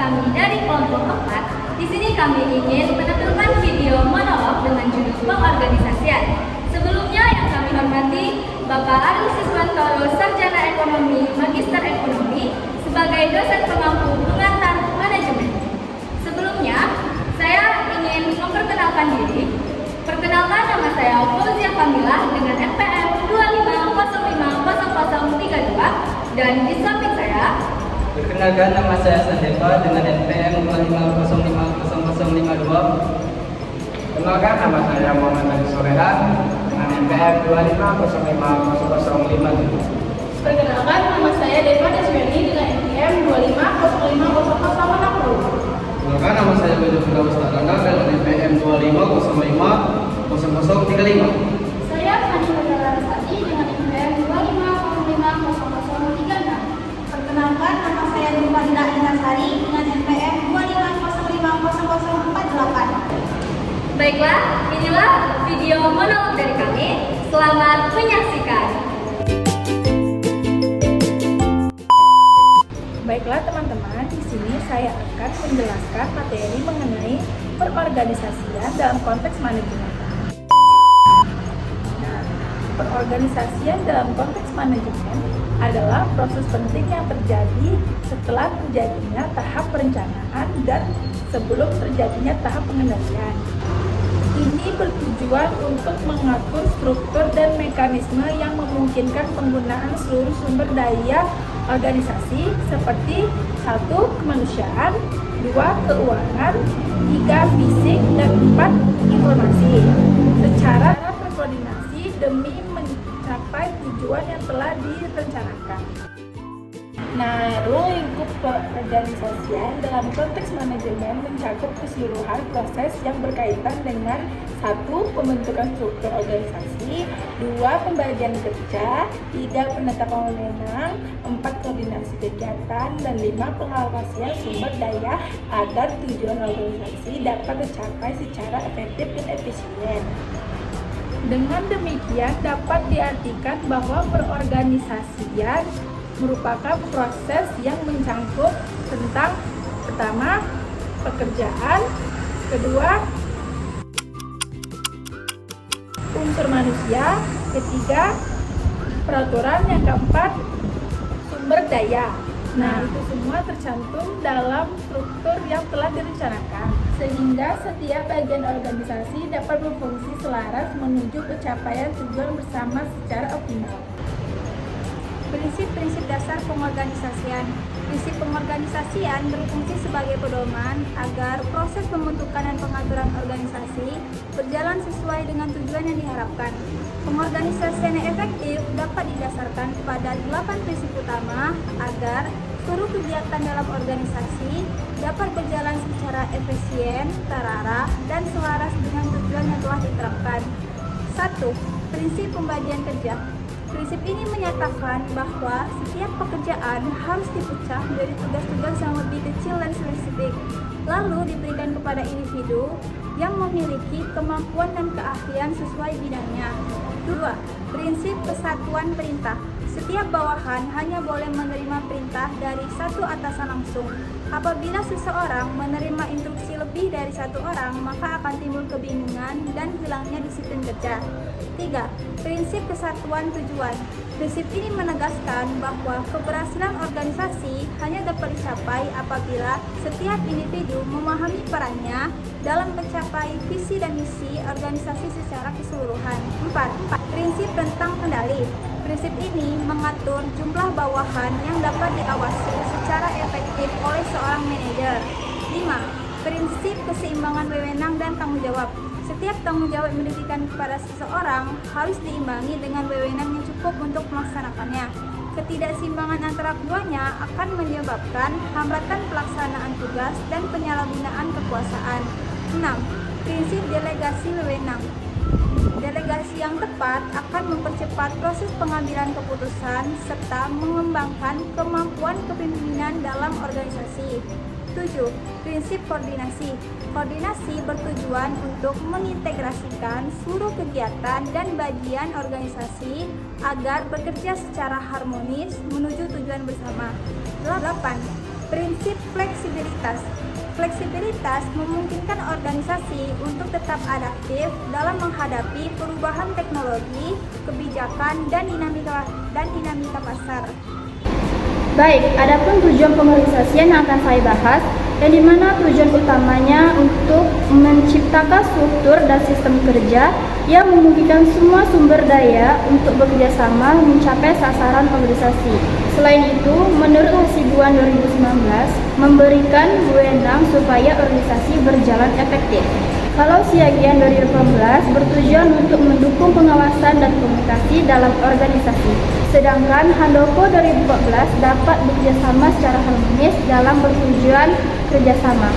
kami dari kelompok 4. Di sini kami ingin menampilkan video monolog dengan judul pengorganisasian. Sebelumnya yang kami hormati Bapak Ariel Siswantoro, Sarjana Ekonomi, Magister Ekonomi, sebagai dosen pengampu pengantar manajemen. Sebelumnya, saya ingin memperkenalkan diri. Perkenalkan, nama saya Fauzia Kamilah dengan NPM 25050032 dan di samping saya. Perkenalkan, nama saya Sandepa dengan NPM 25050052. Perkenalkan, nama saya Muhammad Ali Sorehan dengan NPM 25050057. Perkenalkan, nama saya Deva Deswani dengan NPM 25050060. Perkenalkan, nama saya Bejo Firdaus Tadana dengan NPM 25050035. Saya Fani Larasati dengan NPM 25050036. Perkenalkan, nama saya Nurfadila Intasari dengan NPM 25050048. Baiklah, inilah video monolog dari kami. Selamat menyaksikan. Baiklah teman-teman, di sini saya akan menjelaskan materi mengenai perorganisasian dalam konteks manajemen. Nah, perorganisasian dalam konteks manajemen adalah proses penting yang terjadi setelah terjadinya tahap perencanaan dan sebelum terjadinya tahap pengendalian. Ini bertujuan untuk mengatur struktur dan mekanisme yang memungkinkan penggunaan seluruh sumber daya organisasi seperti 1. Kemanusiaan, 2. Keuangan, 3. Fisik, dan 4. Informasi secara berkoordinasi demi mencapai tujuan yang telah direncanakan. Nah, ruang lingkup perorganisasian dalam konteks manajemen mencakup keseluruhan proses yang berkaitan dengan 1. Pembentukan struktur organisasi, 2. Pembagian kerja, 3. Penetapan wewenang, 4. Koordinasi kegiatan, dan 5. Pengalokasian sumber daya agar tujuan organisasi dapat tercapai secara efektif dan efisien. Dengan demikian dapat diartikan bahwa perorganisasian merupakan proses yang mencangkup tentang pertama, pekerjaan, kedua, unsur manusia, ketiga, peraturan, yang keempat, sumber daya. Nah, itu semua tercantum dalam struktur yang telah direncanakan, sehingga setiap bagian organisasi dapat berfungsi selaras menuju pencapaian tujuan bersama secara optimal. Prinsip-prinsip dasar pengorganisasian. Prinsip pengorganisasian berfungsi sebagai pedoman agar proses pembentukan dan pengaturan organisasi berjalan sesuai dengan tujuan yang diharapkan. Pengorganisasian yang efektif dapat didasarkan pada 8 prinsip utama agar seluruh kegiatan dalam organisasi dapat berjalan secara efisien, terarah, dan selaras dengan tujuan yang telah diterapkan. 1. Prinsip pembagian kerja. Prinsip ini menyatakan bahwa setiap pekerjaan harus dipecah menjadi tugas-tugas yang lebih kecil dan spesifik, lalu diberikan kepada individu yang memiliki kemampuan dan keahlian sesuai bidangnya. 2. Prinsip kesatuan perintah. Setiap bawahan hanya boleh menerima perintah dari satu atasan langsung. Apabila seseorang menerima instruksi lebih dari satu orang, maka akan timbul kebingungan dan hilangnya disiplin kerja. 3. Prinsip kesatuan tujuan. Prinsip ini menegaskan bahwa keberhasilan organisasi hanya dapat dicapai apabila setiap individu memahami perannya dalam mencapai visi dan misi organisasi secara keseluruhan. 4. Prinsip tentang kendali. Prinsip ini mengatur jumlah bawahan yang dapat diawasi secara efektif oleh seorang manajer. 5. Prinsip keseimbangan wewenang dan tanggung jawab. Setiap tanggung jawab yang diberikan kepada seseorang harus diimbangi dengan wewenang yang cukup untuk melaksanakannya. Ketidakseimbangan antara keduanya akan menyebabkan hambatan pelaksanaan tugas dan penyalahgunaan kekuasaan. 6. Prinsip delegasi wewenang. Delegasi yang tepat akan mempercepat proses pengambilan keputusan serta mengembangkan kemampuan kepemimpinan dalam organisasi. 7. Prinsip koordinasi. Koordinasi bertujuan untuk mengintegrasikan seluruh kegiatan dan bagian organisasi agar bekerja secara harmonis menuju tujuan bersama. 8. Prinsip fleksibilitas. Fleksibilitas memungkinkan organisasi untuk tetap adaptif dalam menghadapi perubahan teknologi, kebijakan, dan dinamika pasar. Baik, adapun tujuan pengorganisasian yang akan saya bahas, yang dimana tujuan utamanya untuk menciptakan struktur dan sistem kerja yang memungkinkan semua sumber daya untuk bekerja sama mencapai sasaran organisasi. Selain itu, menurut Hasibuan 2019, memberikan wewenang supaya organisasi berjalan efektif. Kalau Siagian 2018 bertujuan untuk mendukung pengawasan dan komunikasi dalam organisasi. Sedangkan Handoko 2014 dapat bekerjasama secara harmonis dalam bertujuan kerjasama.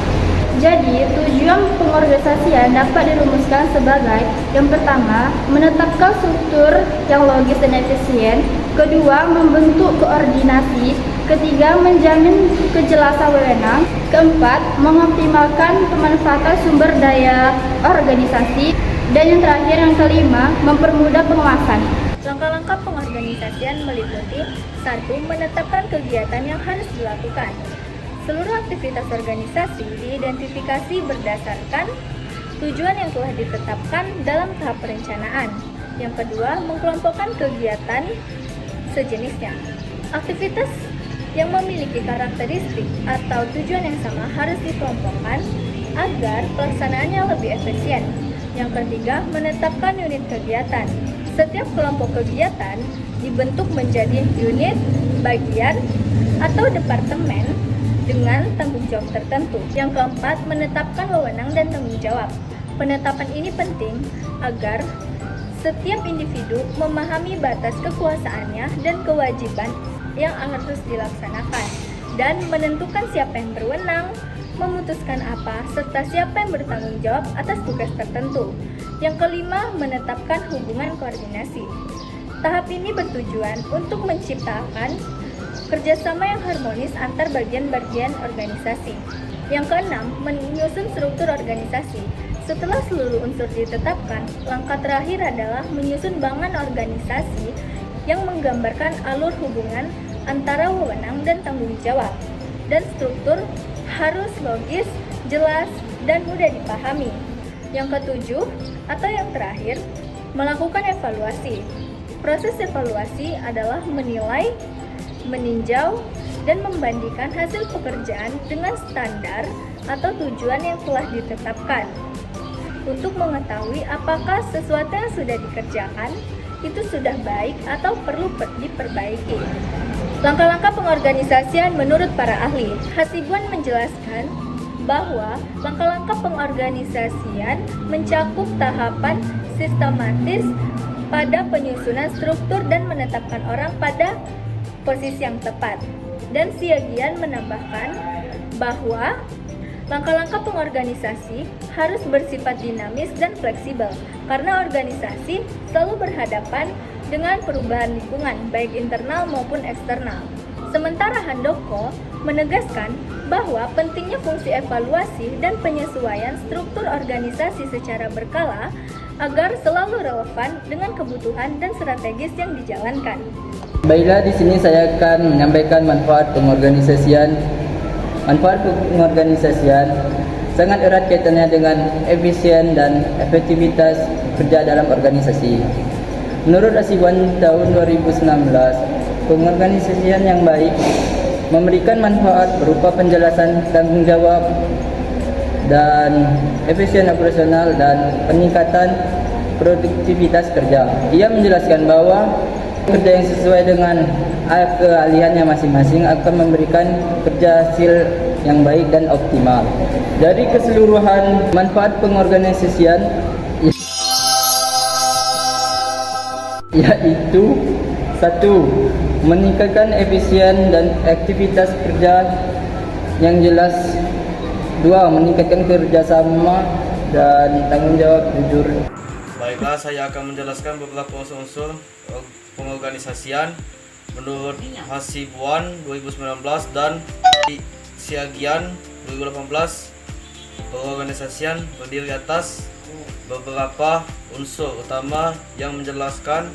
Jadi, tujuan pengorganisasian dapat dirumuskan sebagai yang pertama, menetapkan struktur yang logis dan efisien, kedua, membentuk koordinasi, ketiga, menjamin kejelasan wewenang, keempat, mengoptimalkan pemanfaatan sumber daya organisasi, dan yang terakhir yang kelima, mempermudah pengawasan. Langkah-langkah pengorganisasian meliputi 1. Menetapkan kegiatan yang harus dilakukan. Seluruh aktivitas organisasi diidentifikasi berdasarkan tujuan yang telah ditetapkan dalam tahap perencanaan. Yang kedua, mengkelompokkan kegiatan sejenisnya. Aktivitas yang memiliki karakteristik atau tujuan yang sama harus dikelompokkan agar pelaksanaannya lebih efisien. Yang ketiga, menetapkan unit kegiatan. Setiap kelompok kegiatan dibentuk menjadi unit, bagian, atau departemen dengan tanggung jawab tertentu. Yang keempat, menetapkan wewenang dan tanggung jawab. Penetapan ini penting agar setiap individu memahami batas kekuasaannya dan kewajiban yang harus dilaksanakan, dan menentukan siapa yang berwenang, memutuskan apa, serta siapa yang bertanggung jawab atas tugas tertentu. Yang kelima, menetapkan hubungan koordinasi. Tahap ini bertujuan untuk menciptakan kerjasama yang harmonis antar bagian-bagian organisasi. Yang keenam, menyusun struktur organisasi. Setelah seluruh unsur ditetapkan, langkah terakhir adalah menyusun bangunan organisasi yang menggambarkan alur hubungan antara wewenang dan tanggung jawab. Dan struktur harus logis, jelas, dan mudah dipahami. Yang ketujuh, atau yang terakhir, melakukan evaluasi. Proses evaluasi adalah menilai, meninjau, dan membandingkan hasil pekerjaan dengan standar atau tujuan yang telah ditetapkan untuk mengetahui apakah sesuatu yang sudah dikerjakan itu sudah baik atau perlu diperbaiki. Langkah-langkah pengorganisasian menurut para ahli. Hasibuan menjelaskan bahwa langkah-langkah pengorganisasian mencakup tahapan sistematis pada penyusunan struktur dan menetapkan orang pada posisi yang tepat. Dan Siagian menambahkan bahwa langkah-langkah pengorganisasi harus bersifat dinamis dan fleksibel karena organisasi selalu berhadapan dengan perubahan lingkungan baik internal maupun eksternal. Sementara Handoko menegaskan bahwa pentingnya fungsi evaluasi dan penyesuaian struktur organisasi secara berkala agar selalu relevan dengan kebutuhan dan strategis yang dijalankan. Baiklah, di sini saya akan menyampaikan manfaat pengorganisasian. Manfaat pengorganisasian sangat erat kaitannya dengan efisien dan efektivitas kerja dalam organisasi. Menurut Hasibuan tahun 2019, pengorganisasian yang baik memberikan manfaat berupa penjelasan tanggung jawab dan efisien operasional dan peningkatan produktivitas kerja. Ia menjelaskan bahwa kerja yang sesuai dengan keahliannya masing-masing akan memberikan kerja hasil yang baik dan optimal. Dari keseluruhan manfaat pengorganisasian yaitu 1. Meningkatkan efisien dan aktivitas kerja yang jelas. 2. Meningkatkan kerjasama dan tanggung jawab jujur. Baiklah, saya akan menjelaskan beberapa unsur-unsur pengorganisasian menurut Hasibuan 2019 dan Siagian 2018. Pengorganisasian berdiri atas beberapa unsur utama yang menjelaskan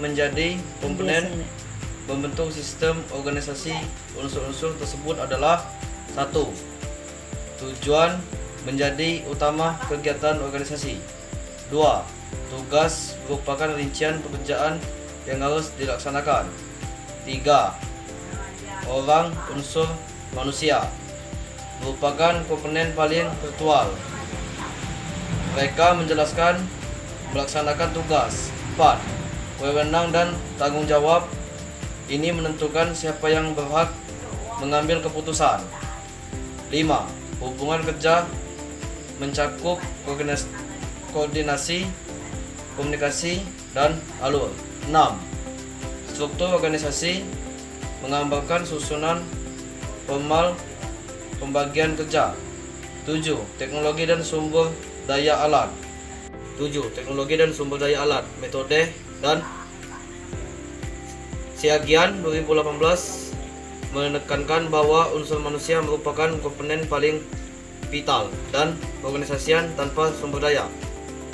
menjadi komponen membentuk sistem organisasi. Unsur-unsur tersebut adalah 1. Tujuan menjadi utama kegiatan organisasi. 2. Tugas merupakan rincian pekerjaan yang harus dilaksanakan. 3. Orang unsur manusia merupakan komponen paling virtual. Mereka menjelaskan melaksanakan tugas. 4. Wewenang dan tanggung jawab. Ini menentukan siapa yang berhak mengambil keputusan. 5. Hubungan kerja mencakup koordinasi, komunikasi, dan alur. 6. Struktur organisasi menggambarkan susunan formal pembagian kerja. 7. Teknologi dan sumber daya alat. Metode dan Siagian 2018 menekankan bahwa unsur manusia merupakan komponen paling vital dan organisasian tanpa sumber daya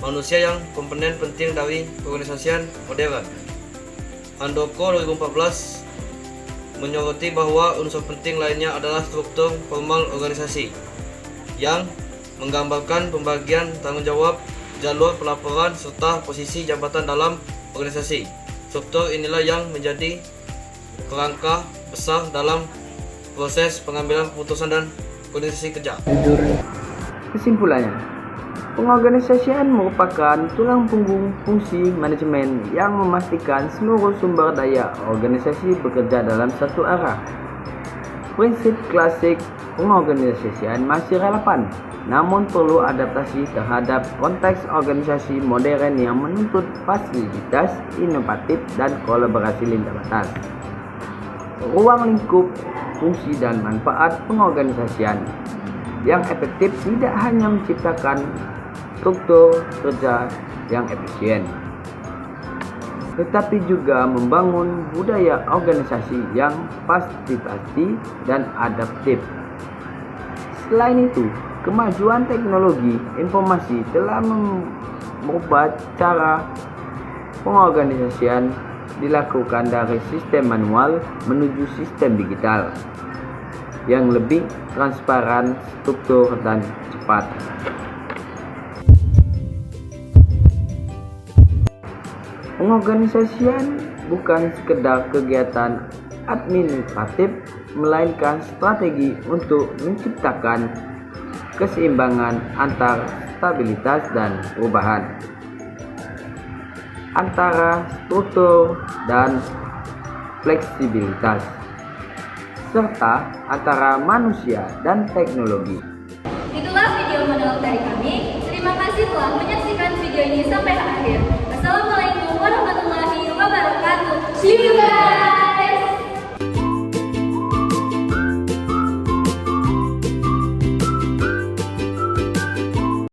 manusia yang komponen penting dari organisasian modern. Handoko 2014 menyoroti bahwa unsur penting lainnya adalah struktur formal organisasi yang menggambarkan pembagian tanggung jawab, jalur pelaporan, serta posisi jabatan dalam organisasi. Struktur inilah yang menjadi kerangka besar dalam proses pengambilan keputusan dan koordinasi kerja. Kesimpulannya, pengorganisasian merupakan tulang punggung fungsi manajemen yang memastikan seluruh sumber daya organisasi bekerja dalam satu arah. Prinsip klasik pengorganisasian masih relevan, namun perlu adaptasi terhadap konteks organisasi modern yang menuntut fasilitas inovatif dan kolaborasi lintas batas. Ruang lingkup fungsi dan manfaat pengorganisasian yang efektif tidak hanya menciptakan struktur kerja yang efisien, tetapi juga membangun budaya organisasi yang partisipatif dan adaptif. Selain itu, kemajuan teknologi informasi telah merubah cara pengorganisasian dilakukan dari sistem manual menuju sistem digital yang lebih transparan, struktur, dan cepat. Pengorganisasian bukan sekedar kegiatan administratif, melainkan strategi untuk menciptakan keseimbangan antar stabilitas dan perubahan, antara struktur dan fleksibilitas, serta antara manusia dan teknologi. Itulah video monolog dari kami. Terima kasih telah menyaksikan video ini sampai akhir. Assalamualaikum warahmatullahi wabarakatuh. See you guys.